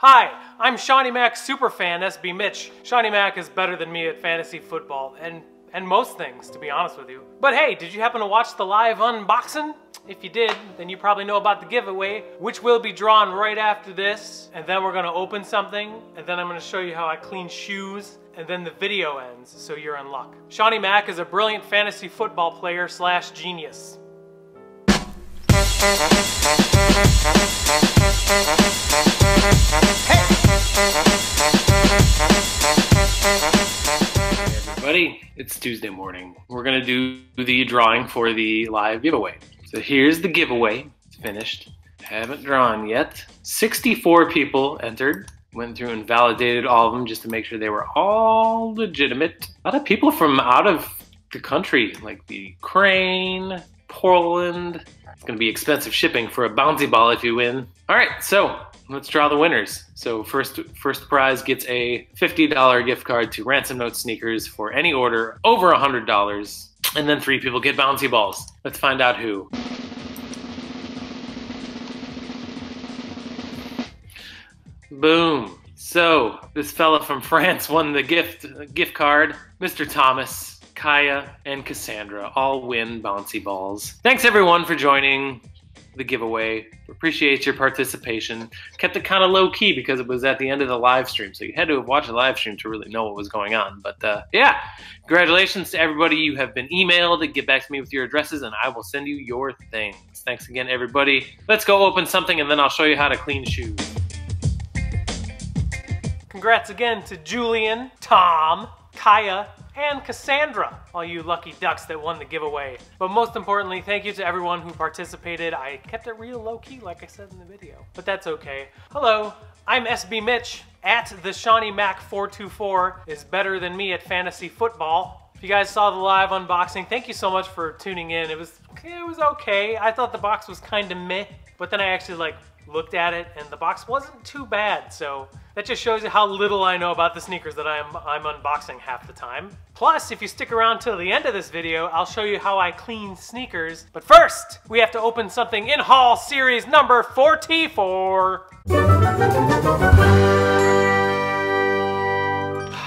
Hi, I'm Shawnee Mac superfan SB Mitch. Shawnee Mac is better than me at fantasy football and most things, to be honest with you. But hey, did you happen to watch the live unboxing? If you did, then you probably know about the giveaway, which will be drawn right after this. And then we're gonna open something, and then I'm gonna show you how I clean shoes, and then the video ends, so you're in luck. Shawnee Mac is a brilliant fantasy football player / genius. Hey everybody, it's Tuesday morning. We're gonna do the drawing for the live giveaway. So here's the giveaway. It's finished. Haven't drawn yet. 64 people entered. Went through and validated all of them just to make sure they were all legitimate. A lot of people from out of the country, like the Ukraine, Poland. It's gonna be expensive shipping for a bouncy ball if you win. All right, so let's draw the winners. So first prize gets a $50 gift card to Ransom Note Sneakers for any order over $100. And then 3 people get bouncy balls. Let's find out who. Boom. So this fella from France won the gift card. Mr. Thomas, Kaya, and Cassandra all win bouncy balls. Thanks everyone for joining the giveaway. Appreciate your participation. Kept it kind of low key because it was at the end of the live stream, so you had to have watched the live stream to really know what was going on. But yeah, congratulations to everybody. You have been emailed. Get back to me with your addresses and I will send you your things. Thanks again, everybody. Let's go open something and then I'll show you how to clean shoes. Congrats again to Julian, Tom, Kaya, and Cassandra, all you lucky ducks that won the giveaway. But most importantly, thank you to everyone who participated. I kept it real low-key, like I said in the video, but that's okay. Hello, I'm SB Mitch, at the Shawnee Mac 424 is better than me at fantasy football. If you guys saw the live unboxing, thank you so much for tuning in. It was okay. I thought the box was kind of meh, but then I actually looked at it and the box wasn't too bad, so that just shows you how little I know about the sneakers that I'm unboxing half the time. Plus, if you stick around till the end of this video, I'll show you how I clean sneakers. But first, we have to open something in haul series number 44.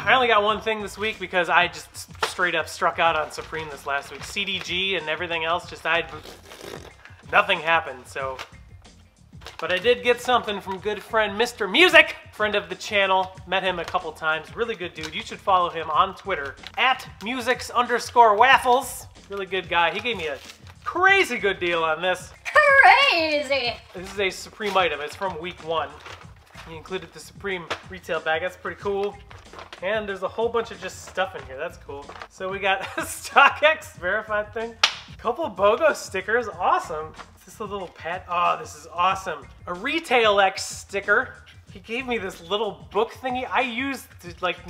I only got one thing this week because I just straight up struck out on Supreme this last week. CDG and everything else, nothing happened, so. But I did get something from good friend Mr. Music, friend of the channel. Met him a couple times. Really good dude. You should follow him on Twitter at musics_waffles. Really good guy. He gave me a crazy good deal on this. Crazy! This is a Supreme item. It's from week 1. He included the Supreme retail bag. That's pretty cool. And there's a whole bunch of just stuff in here. That's cool. So we got a StockX verified thing. A couple of BOGO stickers. Awesome. Is this a little pad? Oh, this is awesome. A Retail X sticker. He gave me this little book thingy. I used,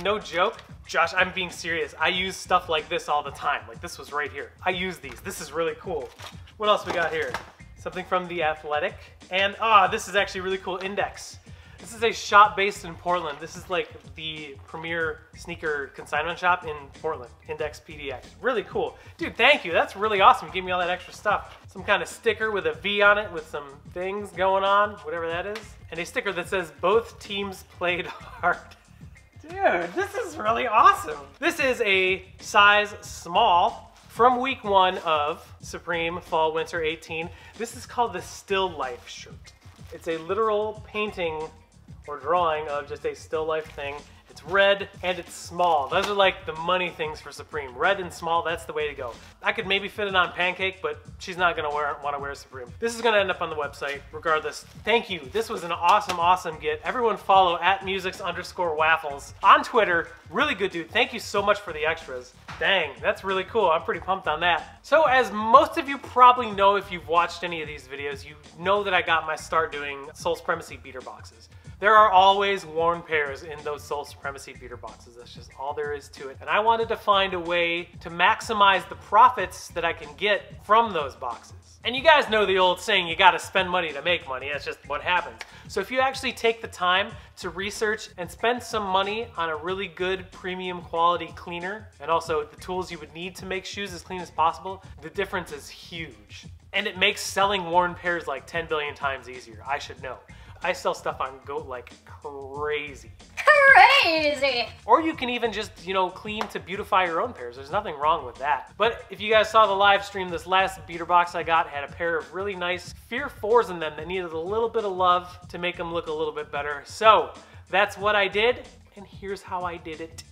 no joke. Josh, I'm being serious. I use stuff like this all the time. Like this was right here. I use these. This is really cool. What else we got here? Something from The Athletic. And this is actually really cool. Index. This is a shop based in Portland. This is like the premier sneaker consignment shop in Portland. Index PDX. Really cool. Dude, thank you. That's really awesome. You gave me all that extra stuff. Some kind of sticker with a V on it with some things going on, whatever that is. And a sticker that says both teams played hard. Dude, this is really awesome. This is a size small from week 1 of Supreme Fall Winter 18. This is called the Still Life shirt. It's a literal painting or drawing of just a still life thing. It's red and it's small. Those are like the money things for Supreme. Red and small, that's the way to go. I could maybe fit it on Pancake, but she's not gonna want to wear Supreme. This is gonna end up on the website regardless. Thank you. This was an awesome get. Everyone follow at musics_waffles on Twitter. Really good dude. Thank you so much for the extras. Dang, that's really cool. I'm pretty pumped on that. So as most of you probably know if you've watched any of these videos, you know that I got my start doing Soul Supremacy beater boxes. There are always worn pairs in those Soul Supremacy beater boxes. That's just all there is to it. And I wanted to find a way to maximize the profits that I can get from those boxes. And you guys know the old saying, you gotta spend money to make money. That's just what happens. So if you actually take the time to research and spend some money on a really good premium quality cleaner, and also the tools you would need to make shoes as clean as possible, the difference is huge. And it makes selling worn pairs like 10 billion times easier. I should know. I sell stuff on Goat like crazy. Crazy! Or you can even just, you know, clean to beautify your own pairs. There's nothing wrong with that. But if you guys saw the live stream, this last beater box I got had a pair of really nice Fear 4s in them that needed a little bit of love to make them look a little bit better. So that's what I did, and here's how I did it.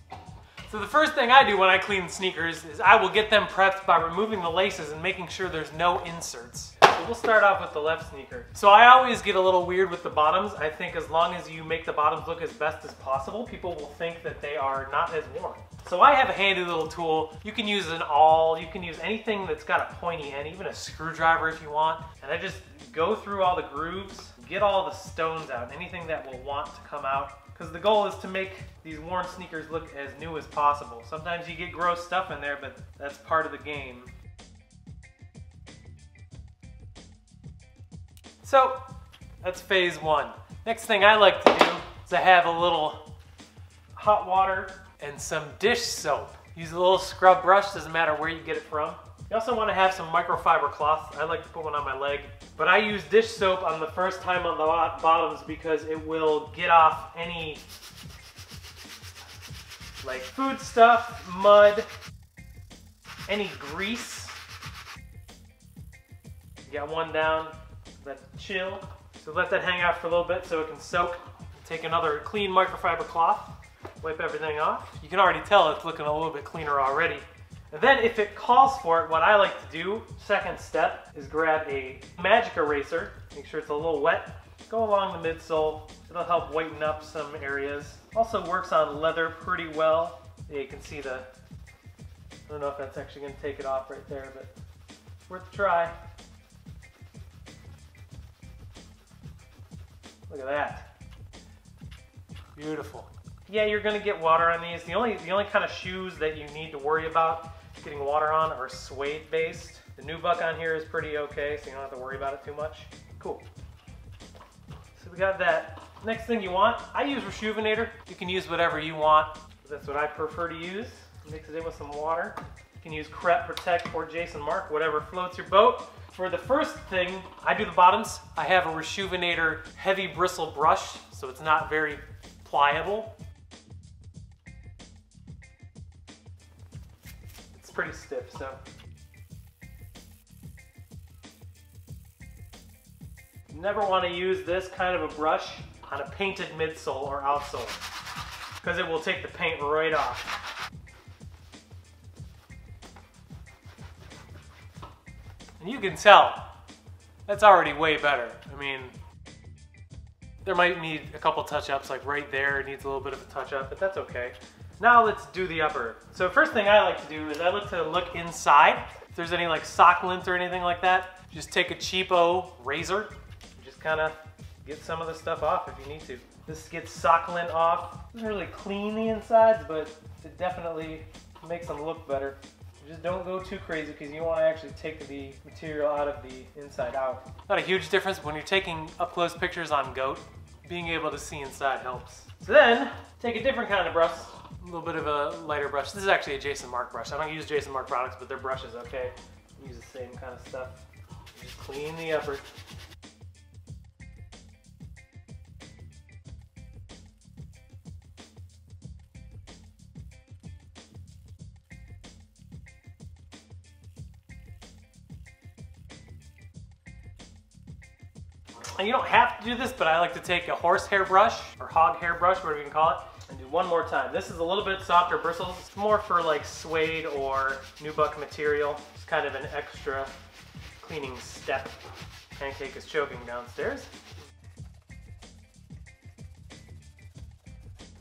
So the first thing I do when I clean sneakers is I will get them prepped by removing the laces and making sure there's no inserts. So we'll start off with the left sneaker. So I always get a little weird with the bottoms. I think as long as you make the bottoms look as best as possible, people will think that they are not as worn. So I have a handy little tool. You can use an awl, you can use anything that's got a pointy end, even a screwdriver if you want. And I just go through all the grooves, get all the stones out, anything that will want to come out. Because the goal is to make these worn sneakers look as new as possible. Sometimes you get gross stuff in there, but that's part of the game. So, that's phase one. Next thing I like to do is I have a little hot water and some dish soap. Use a little scrub brush, doesn't matter where you get it from. You also want to have some microfiber cloth. I like to put one on my leg. But I use dish soap on the first time on the bottoms because it will get off any like food stuff, mud, any grease. Got one down, let it chill. So let that hang out for a little bit so it can soak. Take another clean microfiber cloth, wipe everything off. You can already tell it's looking a little bit cleaner already. And then if it calls for it, what I like to do, second step, is grab a magic eraser, make sure it's a little wet, go along the midsole. It'll help whiten up some areas. Also works on leather pretty well. Yeah, you can see I don't know if that's actually going to take it off right there, but it's worth a try. Look at that. Beautiful. Yeah, you're going to get water on these. The only kind of shoes that you need to worry about getting water on are suede based. The nubuck on here is pretty okay, so you don't have to worry about it too much. Cool. So we got that. Next thing you want, I use Rejuvenator. You can use whatever you want. That's what I prefer to use. Mix it in with some water. You can use Crep, Protect, or Jason Mark, whatever floats your boat. For the first thing, I do the bottoms. I have a Rejuvenator heavy bristle brush, so it's not very pliable. Pretty stiff, so. You never want to use this kind of a brush on a painted midsole or outsole because it will take the paint right off. And you can tell that's already way better. I mean, there might need a couple touch-ups, like right there it needs a little bit of a touch-up, but that's okay. Now let's do the upper. So first thing I like to do is I like to look inside. If there's any like sock lint or anything like that, just take a cheapo razor. Just kind of get some of the stuff off if you need to. This gets sock lint off. Doesn't really clean the insides, but it definitely makes them look better. Just don't go too crazy because you want to actually take the material out of the inside out. Not a huge difference when you're taking up close pictures on Goat. Being able to see inside helps. So then, take a different kind of brush. A little bit of a lighter brush. This is actually a Jason Mark brush. I don't use Jason Mark products, but their brush is okay. Use the same kind of stuff. Just clean the upper. And you don't have to do this, but I like to take a horsehair brush or hog hair brush, whatever you can call it, and do one more time. This is a little bit softer bristles. It's more for like suede or nubuck material. It's kind of an extra cleaning step. Pancake is choking downstairs.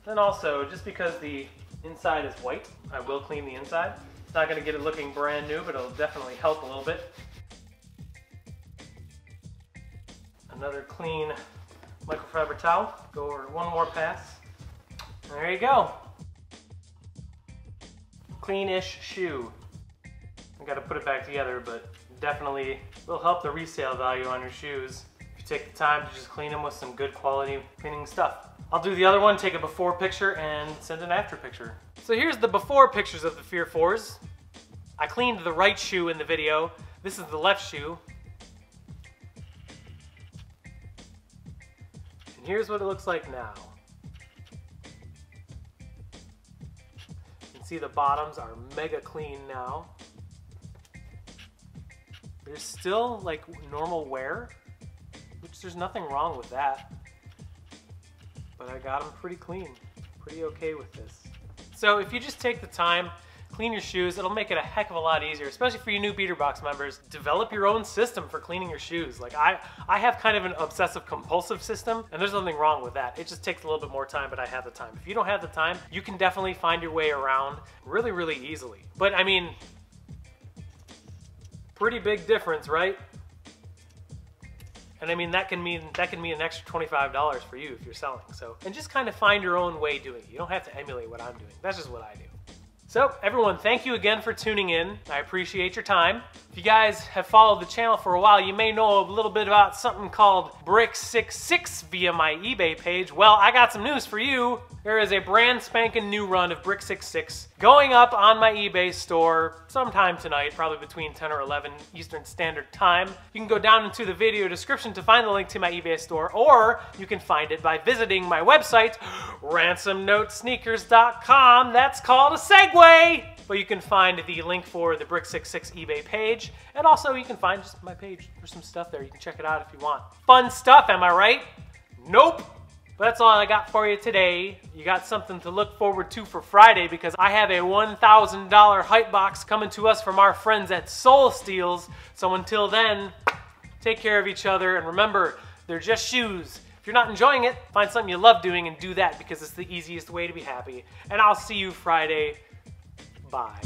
Then also, just because the inside is white, I will clean the inside. It's not going to get it looking brand new, but it'll definitely help a little bit. Another clean microfiber towel. Go over one more pass. There you go. Clean-ish shoe. I gotta put it back together, but definitely will help the resale value on your shoes if you take the time to just clean them with some good quality cleaning stuff. I'll do the other one, take a before picture and send an after picture. So here's the before pictures of the Fear 4s. I cleaned the right shoe in the video. This is the left shoe. And here's what it looks like now. You can see the bottoms are mega clean now. There's still like normal wear, which there's nothing wrong with that. But I got them pretty clean, pretty okay with this. So if you just take the time, clean your shoes, it'll make it a heck of a lot easier, especially for you new Beater Box members. Develop your own system for cleaning your shoes. Like I have kind of an obsessive compulsive system, and there's nothing wrong with that. It just takes a little bit more time, but I have the time. If you don't have the time, you can definitely find your way around really, really easily. But I mean, pretty big difference, right? And I mean, that can mean an extra $25 for you if you're selling. So, and just kind of find your own way doing it. You don't have to emulate what I'm doing. That's just what I do. So everyone, thank you again for tuning in. I appreciate your time. If you guys have followed the channel for a while, you may know a little bit about something called Brick66 via my eBay page. Well, I got some news for you. There is a brand spanking new run of Brick66 going up on my eBay store sometime tonight, probably between 10 or 11 Eastern Standard Time. You can go down into the video description to find the link to my eBay store, or you can find it by visiting my website, ransomnotesneakers.com. That's called a segue! But you can find the link for the Brick66 eBay page, and also you can find just my page. There's some stuff there. You can check it out if you want. Fun stuff, am I right? Nope! But that's all I got for you today. You got something to look forward to for Friday, because I have a $1,000 hype box coming to us from our friends at Soul Steals. So until then, take care of each other, and remember, they're just shoes. If you're not enjoying it, find something you love doing and do that, because it's the easiest way to be happy. And I'll see you Friday. Bye.